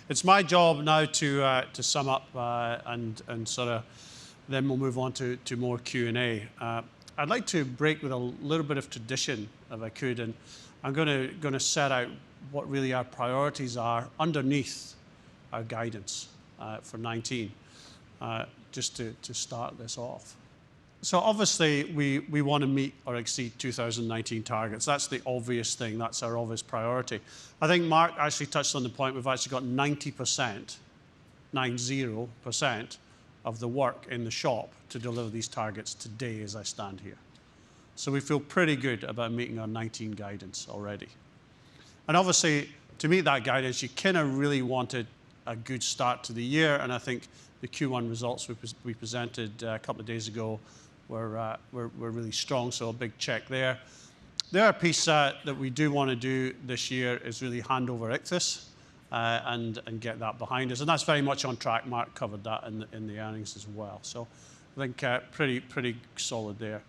It's my job now to sum up and sort of then we'll move on to more Q&A. I'd like to break with a little bit of tradition, if I could, and I'm going to set out what really our priorities are underneath our guidance for 19, just to start this off. So obviously, we want to meet or exceed 2019 targets. That's the obvious thing. That's our obvious priority. I think Mark actually touched on the point we've actually got 90%, 90%, of the work in the shop to deliver these targets today as I stand here. So we feel pretty good about meeting our 19 guidance already. And obviously, to meet that guidance, you kind of really wanted a good start to the year, and I think the Q1 results we presented a couple of days ago were really strong, so a big check there. The other piece that we do want to do this year is really hand over Ichthys and get that behind us, and that's very much on track. Mark covered that in the earnings as well, so I think pretty solid there.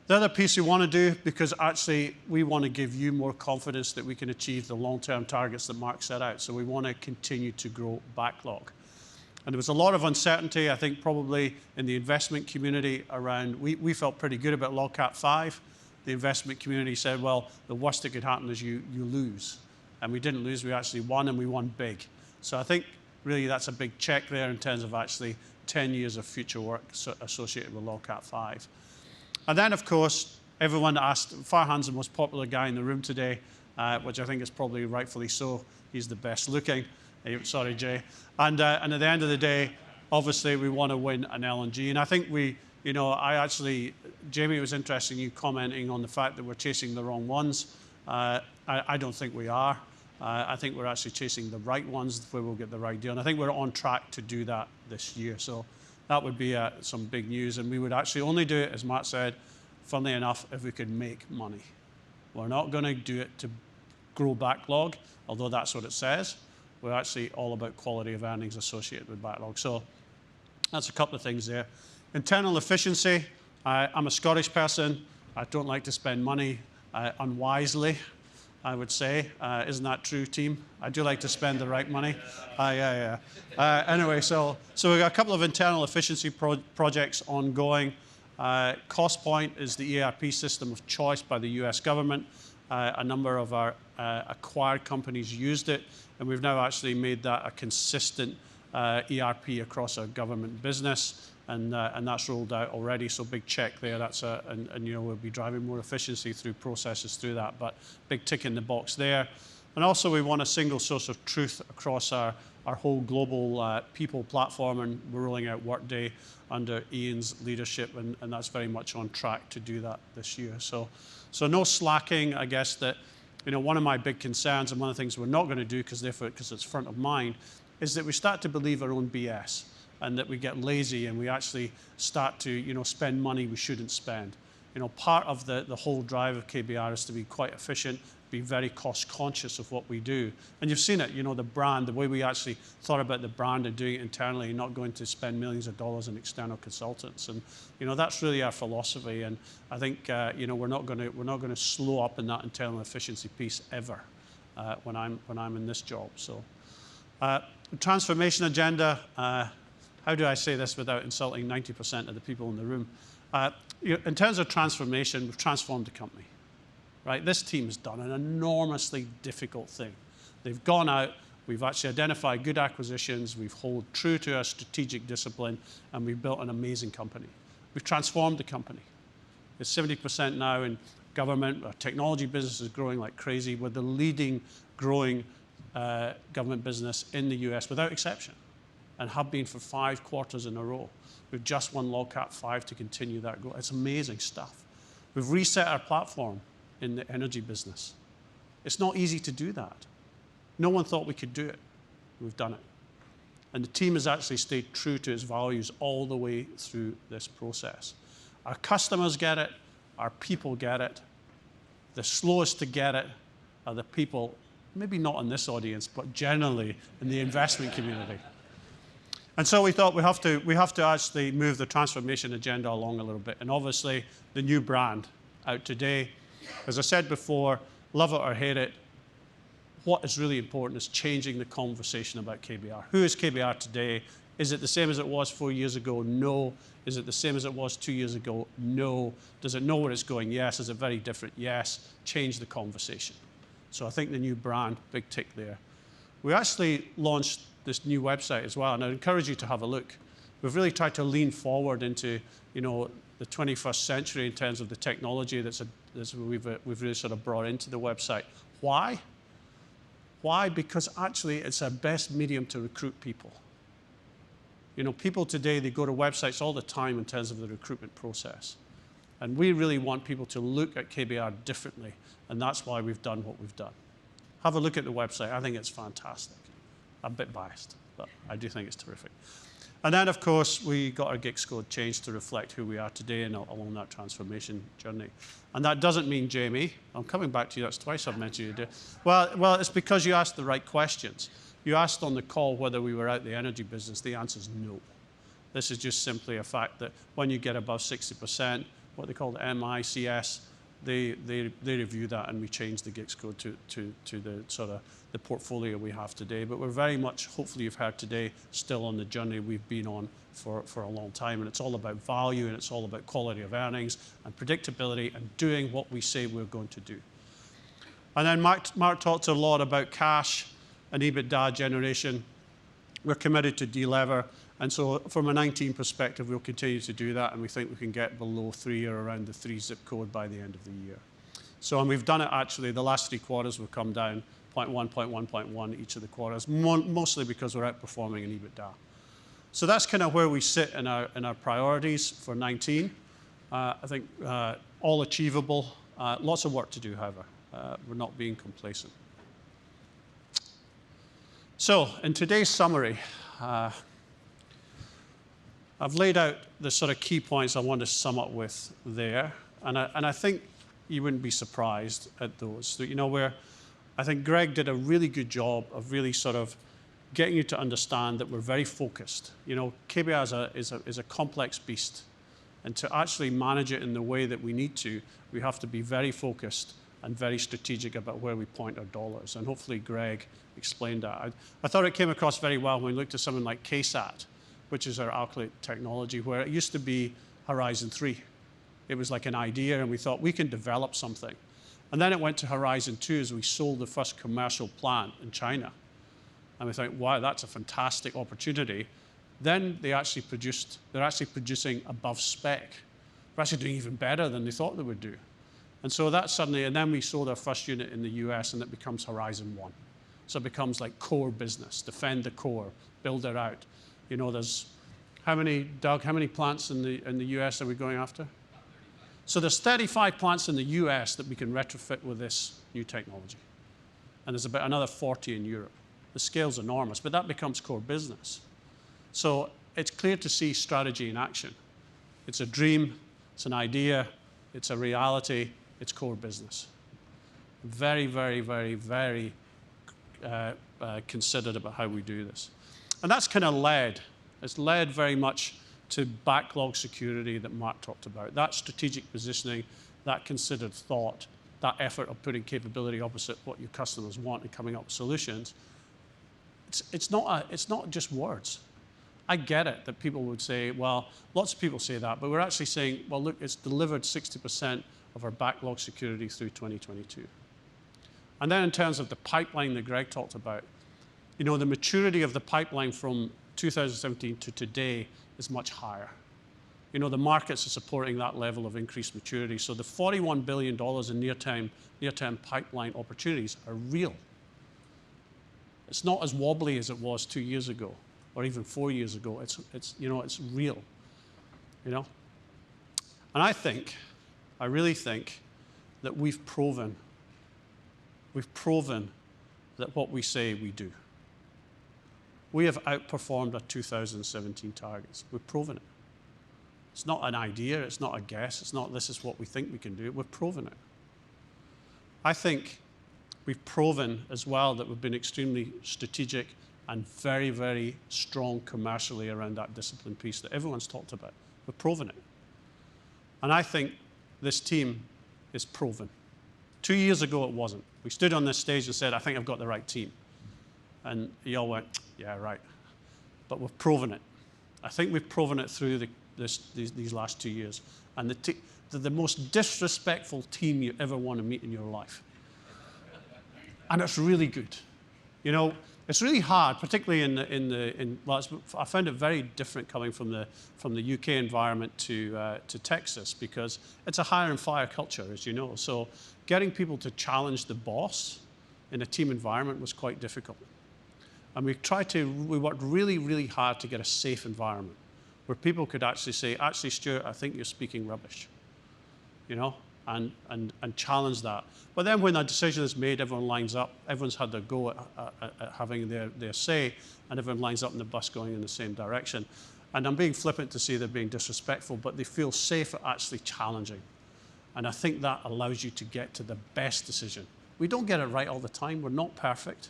The other piece we want to do, because actually we want to give you more confidence that we can achieve the long-term targets that Mark set out, so we want to continue to grow backlog. And there was a lot of uncertainty, I think, probably in the investment community around, we felt pretty good about LogCAP 5. The investment community said, well, the worst that could happen is you lose. And we didn't lose, we actually won, and we won big. So I think really that's a big check there in terms of actually 10 years of future work associated with LogCAP 5. And then, of course, everyone asked, Farhan's the most popular guy in the room today, which I think is probably rightfully so. He's the best looking. Sorry, Jay. And at the end of the day, obviously, we want to win an LNG. And I think Jamie, it was interesting you commenting on the fact that we're chasing the wrong ones. I don't think we are. I think we're actually chasing the right ones where we'll get the right deal. And I think we're on track to do that this year. So that would be some big news. And we would actually only do it, as Matt said, funnily enough, if we could make money. We're not going to do it to grow backlog, although that's what it says. We're actually all about quality of earnings associated with backlog. So that's a couple of things there. Internal efficiency. I'm a Scottish person. I don't like to spend money unwisely, I would say. Isn't that true, team? I do like to spend the right money. Yeah. Anyway, so we've got a couple of internal efficiency projects ongoing. CostPoint is the ERP system of choice by the US government. A number of our acquired companies used it, and we've now actually made that a consistent ERP across our government business, and that's rolled out already, so big check there. And we'll be driving more efficiency through processes through that, but big tick in the box there. And also we want a single source of truth across our whole global people platform, and we're rolling out Workday under Ian's leadership, and that's very much on track to do that this year. So no slacking. I guess that one of my big concerns, and one of the things we're not going to do because it's front of mind, is that we start to believe our own BS, and that we get lazy and we actually start to spend money we shouldn't spend. Part of the whole drive of KBR is to be quite efficient, be very cost conscious of what we do. And you've seen it, the brand, the way we actually thought about the brand and doing it internally, not going to spend millions of dollars on external consultants. And that's really our philosophy. And I think we're not going to slow up in that internal efficiency piece ever when I'm in this job. So transformation agenda. How do I say this without insulting 90% of the people in the room? In terms of transformation, we've transformed the company. Right? This team has done an enormously difficult thing. They've gone out, we've actually identified good acquisitions, we've held true to our strategic discipline, and we've built an amazing company. We've transformed the company. It's 70% now in government. Our technology business is growing like crazy. We're the leading growing government business in the US without exception, and have been for 5 quarters in a row. We've just won LogCAP 5 to continue that growth. It's amazing stuff. We've reset our platform in the energy business. It's not easy to do that. No one thought we could do it. We've done it. And the team has actually stayed true to its values all the way through this process. Our customers get it. Our people get it. The slowest to get it are the people, maybe not in this audience, but generally in the investment community. And so we thought we have to actually move the transformation agenda along a little bit. And obviously, the new brand out today. As I said before, love it or hate it, what is really important is changing the conversation about KBR. Who is KBR today? Is it the same as it was 4 years ago? No. Is it the same as it was 2 years ago? No. Does it know where it's going? Yes. Is it very different? Yes. Change the conversation. So I think the new brand, big tick there. We actually launched this new website as well, and I encourage you to have a look. We've really tried to lean forward into, the 21st century in terms of the technology we've really sort of brought into the website. Why? Why? Because actually it's our best medium to recruit people. People today, they go to websites all the time in terms of the recruitment process. And we really want people to look at KBR differently, and that's why we've done what we've done. Have a look at the website. I think it's fantastic. I'm a bit biased, but I do think it's terrific. And then, of course, we got our GICS code changed to reflect who we are today and along that transformation journey. And that doesn't mean, Jamie, I'm coming back to you, that's twice I've mentioned you. Well, it's because you asked the right questions. You asked on the call whether we were out the energy business. The answer is no. This is just simply a fact that when you get above 60%, what they call the MICS, they review that, and we change the GICS code to the sort of the portfolio we have today. But we're very much, hopefully you've heard today, still on the journey we've been on for a long time. And it's all about value, and it's all about quality of earnings and predictability and doing what we say we're going to do. And then Mark talked a lot about cash and EBITDA generation. We're committed to delever. And so from a 19 perspective, we'll continue to do that, and we think we can get below 3 or around the 3 zip code by the end of the year. So, and we've done it actually, the last 3 quarters we've come down 0.1, 0.1, 0.1 each of the quarters, mostly because we're outperforming in EBITDA. So that's kind of where we sit in our priorities for 19. I think all achievable, lots of work to do, however. We're not being complacent. So in today's summary, I've laid out the sort of key points I want to sum up with there, and I think you wouldn't be surprised at those. So, where I think Greg did a really good job of really sort of getting you to understand that we're very focused. KBR is a complex beast, and to actually manage it in the way that we need to, we have to be very focused and very strategic about where we point our dollars. And hopefully Greg explained that. I thought it came across very well when we looked at something like KSAT, which is our alkylate technology, where it used to be Horizon 3. It was like an idea, and we thought we can develop something. And then it went to Horizon 2 as we sold the first commercial plant in China. And we thought, wow, that's a fantastic opportunity. Then they're actually producing above spec. They're actually doing even better than they thought they would do. And so that suddenly, and then we sold our first unit in the US, and it becomes Horizon 1. So it becomes like core business, defend the core, build it out. There's Doug, how many plants in the US are we going after? So there's 35 plants in the US that we can retrofit with this new technology. And there's about another 40 in Europe. The scale's enormous, but that becomes core business. So it's clear to see strategy in action. It's a dream, it's an idea, it's a reality, it's core business. Very, very, very, very considered about how we do this. And that's kind of it's led very much to backlog security that Mark talked about. That strategic positioning, that considered thought, that effort of putting capability opposite what your customers want and coming up with solutions. It's not just words. I get it that people would say, well, lots of people say that, but we're actually saying, well, look, it's delivered 60% of our backlog security through 2022. And then in terms of the pipeline that Greg talked about, the maturity of the pipeline from 2017 to today is much higher. The markets are supporting that level of increased maturity. So the $41 billion in near-term pipeline opportunities are real. It's not as wobbly as it was 2 years ago or even 4 years ago. It's real. And I really think that we've proven that what we say we do. We have outperformed our 2017 targets. We've proven it. It's not an idea, it's not a guess, it's not this is what we think we can do. We've proven it. I think we've proven as well that we've been extremely strategic and very, very strong commercially around that discipline piece that everyone's talked about. We've proven it. And I think this team is proven. 2 years ago, it wasn't. We stood on this stage and said, I think I've got the right team. And you all went, yeah, right. But we've proven it. I think we've proven it through these last 2 years. And they're the most disrespectful team you ever want to meet in your life. And it's really good. You know, it's really hard, particularly well, I found it very different coming from the UK environment to Texas, because it's a hire and fire culture, as you know. So getting people to challenge the boss in a team environment was quite difficult. And we worked really, really hard to get a safe environment where people could actually say, actually, Stuart, I think you're speaking rubbish, you know, and challenge that. But then when a decision is made, everyone lines up, everyone's had their go at having their say, and everyone lines up in the bus going in the same direction. And I'm being flippant to say they're being disrespectful, but they feel safe at actually challenging. And I think that allows you to get to the best decision. We don't get it right all the time. We're not perfect.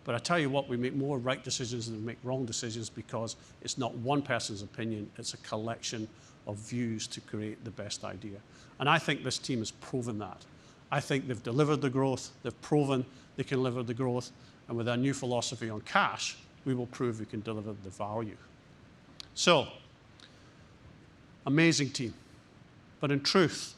But I tell you what, we make more right decisions than we make wrong decisions, because it's not one person's opinion, it's a collection of views to create the best idea. And I think this team has proven that. I think they've delivered the growth, they've proven they can deliver the growth, and with our new philosophy on cash, we will prove we can deliver the value. So, amazing team. But in truth,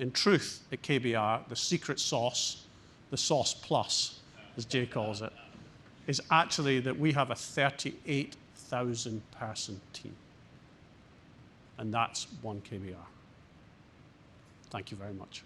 at KBR, the secret sauce, the sauce plus, as Jay calls it, is actually that we have a 38,000 person team. And that's one KBR. Thank you very much.